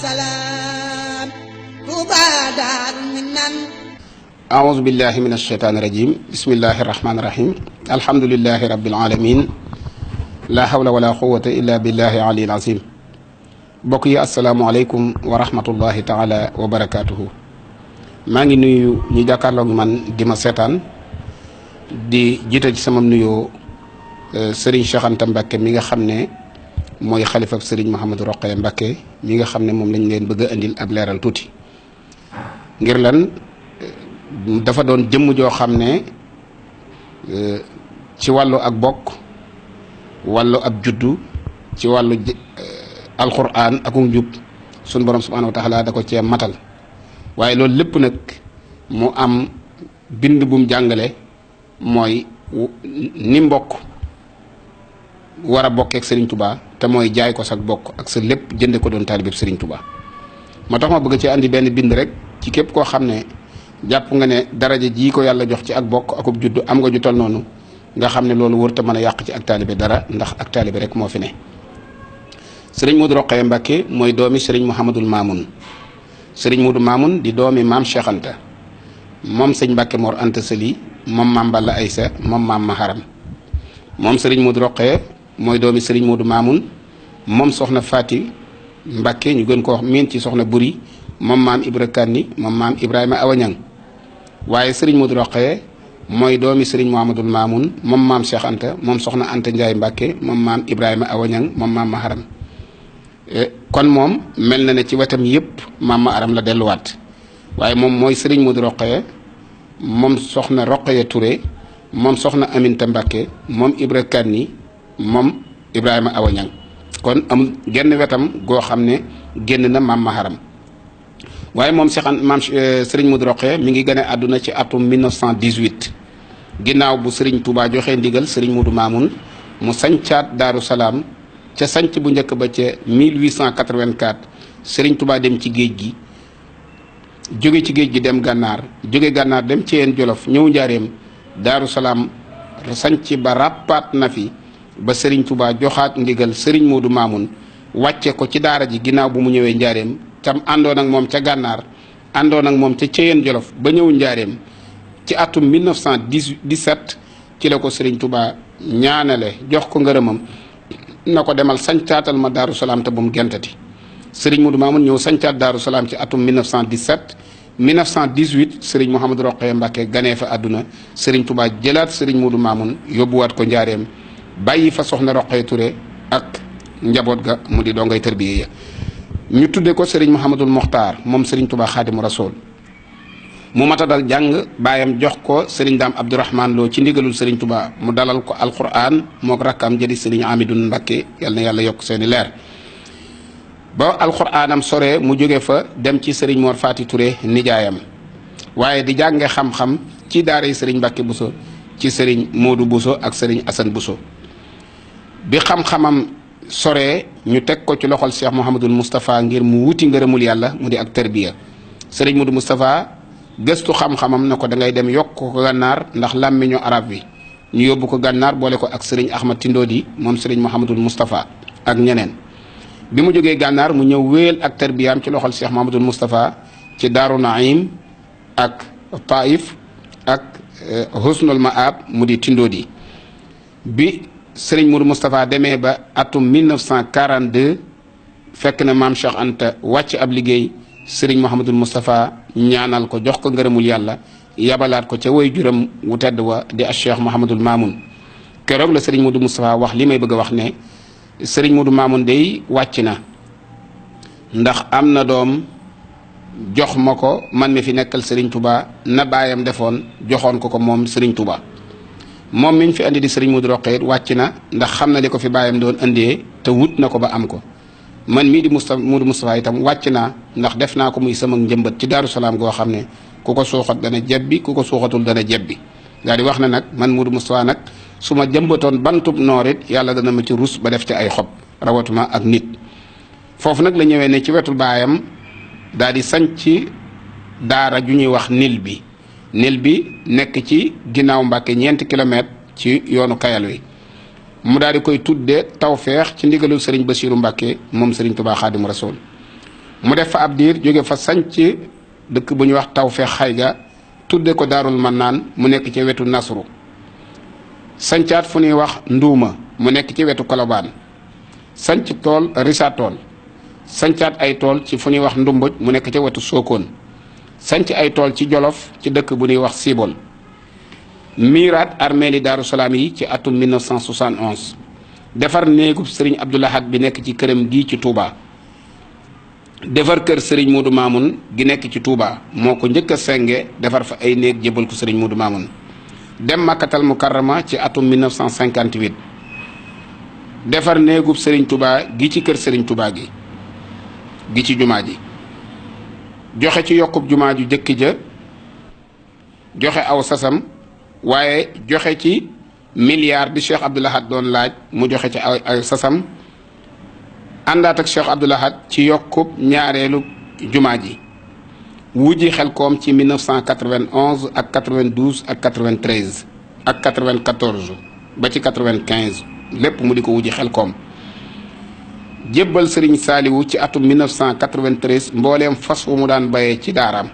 salaam Tuubaa Daaru Minaan أعوذ بالله من الشيطان الرجيم بسم الله الرحمن الرحيم الحمد لله رب العالمين لا حول ولا قوة إلا بالله العلي العظيم mbokk yi asalaamaaleykum wa rahmatullahi taala wa barakaatuhu maa ngi nuyu ñu jàkkaarloog man di ma seetaan di jiite ci sama nuyoo Serigne Cheikh Anta Mbacke mi nga xam ne mooy xalifab Serigne Mouhamadou Rokhaya Mbacke mi nga xam ne moom lañ leen bëgg a indil ab leeral tuuti ngir lan dafa doon jëmm joo xam ne ci wàllu ak bokk wàllu ab juddu ci wàllu alquran ak njub sun borom subhanahu wa taala da ko cee matal waaye loolu lépp nag mu am bind bum jàngale mooy ni mbokk war a bokkeek Serigne Touba te mooy jaay ko sa bokk ak sa lépp jënde ko doon taalibeb Serigne Touba moo tax ma bëgg ci andi benn bind rek ci képp koo xam ne jàpp nga ne daraja jii ko yàlla jox ci ak bokk akub juddu am nga ju tol noonu nga xam ne loolu wërta mën a yàq ci ak taalibe dara ndax ak taalibe rek moo fi ne sëriñ Modou Rokhaya Mbacke mooy doomi sëriñ Mouhamadul Mamoun sëriñ Modou Mamoun di doomi maam Cheikh Anta moom sëñ Mbacke Mor Anta Sali moom maam Balla Aysa moom maam Maharam moom sëriñ Modou Rokhaya mooy doomi sëriñ Modou Mamoun moom soxna Fati Mbacke ñu gën ko wax miin ci soxna Buri moom maam Ibra Kanni moom maam Ibrahima Awañang waaye sëriñ Modou Rokhaya mooy doomi sëriñ Mouhamadul Mamoun moom maam Cheikh Anta moom soxna Anta Ndiaye Mbacke moom maam Ibrahima Awañang moom maam Maharam kon moom mel na ne ci wetam yëpp maam Maharam la delluwaat waaye moom mooy sëriñ Modou Rokhaya moom soxna Rokhaya Touré moom soxna Aminta Mbacke moom Ibra Kanni moom Ibrahima Awañang kon amul genn wetam goo xam ne génn na maam Maharam waaye moom maam Serigne Modou Rokhaya mi ngi gane àdduna ci atum 1918 ginnaaw bu Serigne Touba joxe ndigal Serigne Modou Mamoun mu sañcaat Daaru Salaam ca sanc bu njëkk ba ca 1884 Serigne Touba dem ci géej gi jóge ci géej gi dem gànnaar jóge gànnaar dem ci yeen Jolof ñëw njaareem Daaru Salaam sanc ba ràppaat na fi ba Serigne Touba joxaat ndigal Serigne Modou Mamoun wàcce ko ci daara ji ginnaaw bu mu ñëwee njaareem tam àndoon ak moom ca gànnaar àndoon ak moom ca Ceyeen Jolof ba ñëw njaareem ci atum 1917 ci la ko Serigne Touba ñaanale jox ko ngërëmam na ko demal sañcaatal ma Daaru Salaam te bu mu gentati Serigne Modou Mamoun ñëw sañcaat Daaru Salaam ci atum 1917 1918 Serigne Mouhamadou Rokhaya Mbacke ganee fa àdduna Serigne Touba jëlaat Serigne Modou Mamoun yóbbuwaat ko njaareem bàyyi fa soxna Rokhaya Touré ak njaboot ga mu di dongay tërbiye ya ñu tudde ko Serigne Mouhamadul Mokhtar moom Serigne Touba Xaadimu Rasool mu mata dal jàng baayam jox ko Serigne Dame Abdourahman Lo ci ndigalul Serigne Touba mu dalal ko alquran mook rakkam jëdi Serigne Amidoune Mbacke yal na yàlla yokk seeni leer ba alquranam sore mu jóge fa dem ci Serigne Mor Fati Touré nijaayam waaye di jànge xam-xam ci daara yi Serigne Mbacke Bousso ci Serigne Modou Bousso ak Serigne Assane Bousso bi xam-xamam sore ñu teg ko ci loxol Cheikh Mouhamadul Moustapha ngir mu wuti ngërëmul yàlla mu di ak tarbiya Serigne Modou Moustapha gëstu xam-xamam na ko da ngay dem yokk ko gànnaar ndax làmmiñu arab bi ñu yóbbu ko gànnaar boole ko ak Serigne Ahmad Tindodi moom Serigne Mouhamadul Moustapha ak ñeneen bi mu jógee gànnaar mu ñëw wéel ak tarbiyaam ci loxol Cheikh Mouhamadul Moustapha ci Daaru Naim ak Taif ak Husnul Maab mu di Tindodi bi Serigne Modou Moustapha demee ba atum 1942 fekk na maam Cheikh Anta wàcc ab liggéey Serigne Mouhamadul Moustapha ñaanal ko jox ko ngërëmul yàlla yabalaat ko ca way juram wu tedd wa di Cheikh Mouhamadul Mamoun keroog la Serigne Modou Moustapha wax li may bëgg a wax ne Serigne Modou Mamoun day wàcc na ndax am na doom jox ma ko man mi fi nekkal Serigne Touba na baayam defoon joxoon ko moom Serigne Touba. moom mi ñu fi andi di Serigne Modou Rokhaya wàcc na ndax xam na li ko fi bàyyam doon andee te wut na ko ba am ko man mii di Modou Moustapha itam wàcc naa ndax def naa ko muy sama njëmbat ci Daaru Salaam goo xam ne ku ko suuxat dana jebbi ku ko suuxatul dana jebbi daal di wax ne nag man Modou Moustapha nag su ma jëmbatoon bantub noorit yàlla dana ma ci rus ba def ci ay xob rawatuma ak nit foofu nag la ñëwee ne ci wetu baayam daal di sañ ci daara ju ñuy wax nil bi nekk ci ginnaaw Mbàkke 4 kilomètres ci yoonu Kayal wi mu daal di koy tuddee Tawfeex ci ndigalul Serigne Bassirou Mbàkke moom Serigne Touba Xaadimu Rasuul mu def fa ab diir jóge fa sanc dëkk bu ñuy wax Tawfeex Xayga tudde ko Daarul Mannaan mu nekk ci wetu Nasru. sancaat fu ñuy wax Nduuma mu nekk ci wetu Kolobaan. sanc tool Rissa tool. sancaat ay tool ci fu ñuy wax Ndumboj mu nekk ci wetu Sokone. sanc ay tool ci Jolof ci dëkk bu ñuy wax Sibol. miiraat armeeli Daaru Salaam yi ci atum 1971. defar néegub Serigne Abdou Lahad bi nekk ci këram gii ci Touba. defar kër Serigne Modou Mamoun gi nekk ci Touba moo ko njëkk a senge defar fa ay néeg jébal ko Serigne Modou Mamoun. dem Makkatal Mukarrama ci atum 1958. defar néegub Serigne Touba gi ci kër Serigne Touba gi ci jumaa ji. joxe ci yokkub jumaa ju jëkk ja joxe aw sasam waaye joxe ci milliard bi Cheikh Abdou Lahad doon laaj mu joxe ci ay sasam àndaat ak Cheikh Abdou Lahad ci yokkub ñaareelu jumaa ji. wujji Xelkom ci 1991 ak 92 ak 93 ak 94 ba ci 95 lépp mu di ko wujji Xelkom. jébbal Serigne Saliou ci atum 1993 mbooleem fas wu mu daan bayee ci daaraam.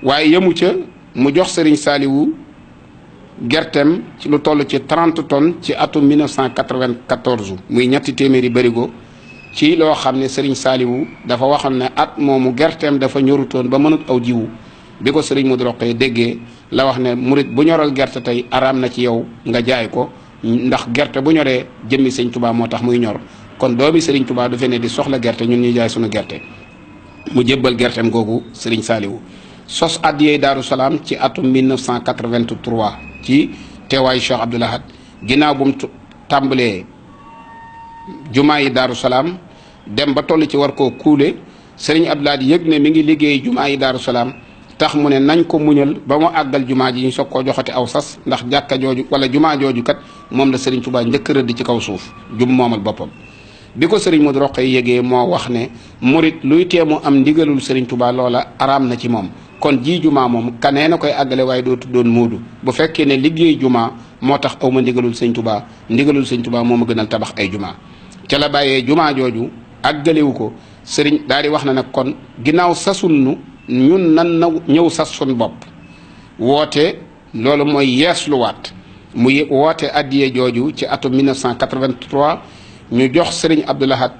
waaye yemu ca mu jox Serigne Saliou gerteem ci lu toll ci 30 tonnes ci atum 1994 muy ñetti téeméeri bërigo ci loo xam ne Serigne Saliou dafa waxoon ne at moomu gerteem dafa ñorutoon ba mënut aw jiwu bi ko Serigne Modou Rokhaya déggee la wax ne murit bu ñoral gerte tey araam na ci yow nga jaay ko ndax gerte bu ñoree jëmmi Sëñ Touba moo tax muy ñor kon doomi Serigne Touba du fe ne di soxla gerte ñun ñuy jaay sunu gerte. mu jébbal gerteem googu Serigne Saliou sos addiyee Daaru Salaam ci atum 1983 ci teewaayu Cheikh Abdou Lahad ginnaaw bu mu tàmbalee jumaa yi Daaru Salaam dem ba toll ci war koo kuule Serigne Abdou Lahad yëg ne mi ngi liggéey jumaa yi Daaru Salaam tax mu ne nañ ko muñal ba mu àggal jumaa ji ñu soog koo joxati aw sas ndax jàkka jooju wala jumaa jooju kat moom la Serigne Touba njëkk rëdd ci kaw suuf jum moomal boppam. bi ko Serigne Modou Rokhaya yëgee moo wax ne murit luy teemu am ndigalul Serigne Touba loola araam na ci moom kon ji jumaa moom kanee na koy àggale waaye doo tuddoon Moodu bu fekkee ne liggéey jumaa moo tax awma ndigalul Sëñ Touba ndigalul Sëñ Touba moo ma gënal tabax ay jumaa ca la bàyyee jumaa jooju àggalewu ko Serigne daal di wax na nag kon ginnaaw sasunnu ñun nan na ñëw sas sun bopp woote loolu mooy yeesluwaat mu woote addiye jooju ci atum 1983 ñu jox Serigne Abdou Lahad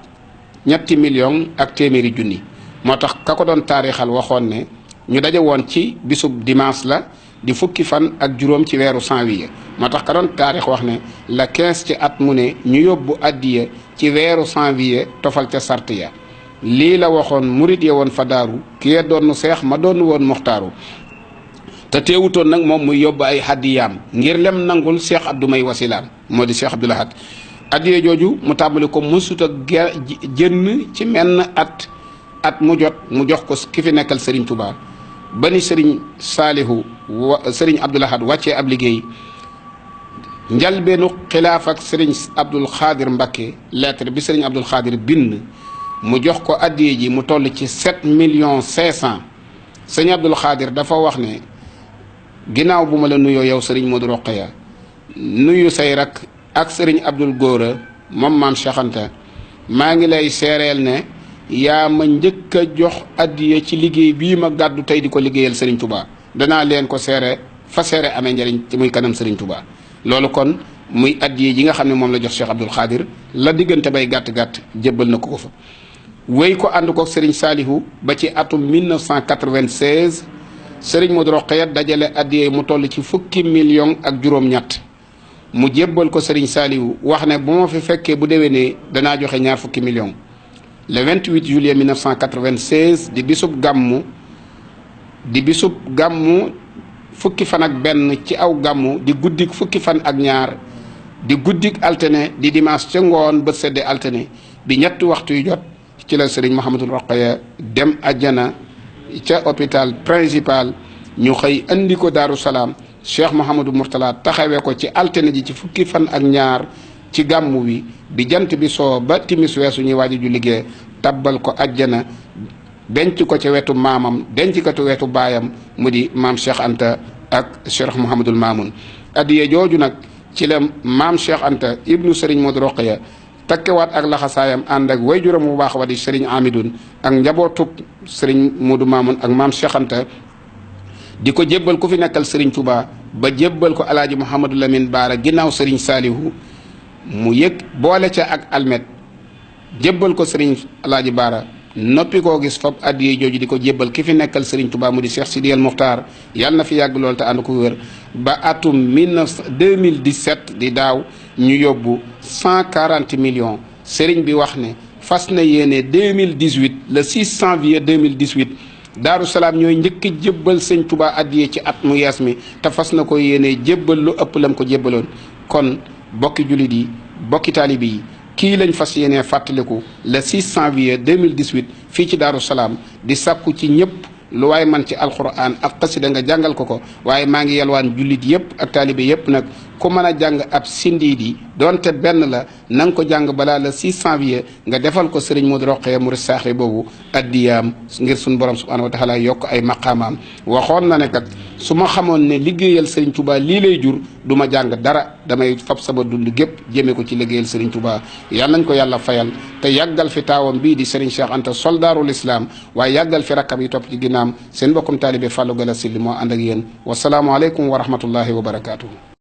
3 millions ak téeméeri junni moo tax ka ko doon taarixal waxoon ne ñu daje woon ci bisub dimanche la di fukki fan ak juróom ci weeru janvier moo tax ka doon taarix wax ne la 15 ci at mu ne ñu yóbbu addiye ci weeru janvier tofal ca sart ya lii la waxoon murit ya woon fa daaru kiyee doon seex ma doon woon muxtaaru te teewutoon nag moom muy yóbbu ay hadiyaam ngir lem nangul Cheikh Abdou may wasilaam moo di Cheikh Abdou Lahad addiye jooju mu tàmbali ko mësut a jënn ci menn at mu jot mu jox ko ki fi nekkal Serigne Touba ba ni Serigne Saliou Serigne Abdou Lahad wàccee ab liggéey njalbeenu xilaaf ak Serigne Abdoul Khadir Mbacké lettre bi Serigne Abdoul Khadir bind mu jox ko addiye ji mu toll ci 7,500,000 Serigne Abdoul Khadir dafa wax ne ginnaaw bu ma la nuyoo yow Serigne Modou Rokhaya nuyu say rak ak Serigne Abdoul Gora moom maam Cheikh Anta maa ngi lay seereel ne yaa ma njëkk a jox addiye ci liggéey bii ma gàddu tey di ko liggéeyal Serigne Touba danaa leen ko seere fa seere amee njariñ ci muy kanam Serigne Touba loolu kon muy addiye ji nga xam ne moom la jox Cheikh Abdoul Khadir la diggante bay gàtt-gàtt jébbal na ko fa wéy ko ànd ko Serigne Saliou ba ci atum 1996 Serigne Modou Rokhaya dajale addiye mu toll ci fukki million ak juróom-ñett mu jébbal ko Serigne Saliou wax ne bu ma fi fekkee bu déwénee danaa joxe 20 fukki millions le 28 juillet 1996 di bisub gàmmu fukki fan ak benn ci aw gàmmu di guddik fukki fan ak ñaar di guddik altine di dimanche ca ngoon bët sedde altine bi ñetti waxtu yu jot ci la Serigne Mouhamadou Rokhaya dem ajjana ca hôpital principal ñu xëy andi ko Daaru Salaam Cheikh Mouhamadou Mourtala taxawee ko ci altine ji ci fukki fan ak ñaar ci gàmmu wi bi jant bi soo ba timis weesu ñuy waaji ju liggéey tabbal ko ajjana denc ko ca wetu maamam denc ko ca wetu baayam mu di maam Cheikh Anta ak Cheikh Mouhamadul Mamoun addiye jooju nag ci la maam Cheikh Anta ibnu Serigne Modou Rokhaya takkewaat ak laxasaayam ànd ak wayjuram bu baax wa di sëriñ Amidoun ak njabootug sëriñ Modou Mamoun ak maam Cheikh Anta di ko jébbal ku fi nekkal sëriñ Touba ba jébbal ko alaaji Mouhamadou Lamine Baara ginnaaw sëriñ Saalihu mu yëg boole ca ak almet jébbal ko sëriñ alaaji Baara noppi koo gis fab addiye jooju di ko jébbal ki fi nekkal sëriñ Touba mu di Cheikh Sidi El Muxtaar yàlla na fi yàgg lool te ànd ko wér ba atum 2017 di daaw ñu yóbbu 140 millions sëriñ bi wax ne fas na yéene 2018 le 6 janvier 2018 Daaru Salaam ñooy njëkk jébbal sëñ Touba addiye ci at mu yees mi te fas na ko yéene jébbal lu ëpp lam ko jébbaloon kon bokki jullit yi bokki taalibi yi kii lañ fas yéene fàttaliku le 6 janvier 2018 fii ci Daaru Salaam di sàkku ci ñëpp lu waay man ci alquran ak xasida nga jàngal ko waaye maa ngi yalwaan jullit yëpp ak taalibe yëpp nag ku mën a jàng ab sindiidi donte benn la na nga ko jàng balaa le 6 janvier nga defal ko sëriñ Modou Rokhaya Murid Saaxi boobu addiyaam ngir suñu borom subhanahu wa taala yokk ay maqaamaam waxoon na ne kat su ma xamoon ne liggéeyal sëriñ Touba lii lay jur du ma jàng dara damay fab sama dund gépp jëmee ko ci liggéeyal sëriñ Touba yàlla nañ ko yàlla fayal te yàggal fi taawam bii di sëriñ Cheikh Anta soldaarul islam waaye yàggal fi rakkam yi topp ci ginnaam seen mbokkum taalibe Fallou Gala Syll moo ànd ak yéen wasalaamualeykum wa rahmatullahi wa barakaatuhu.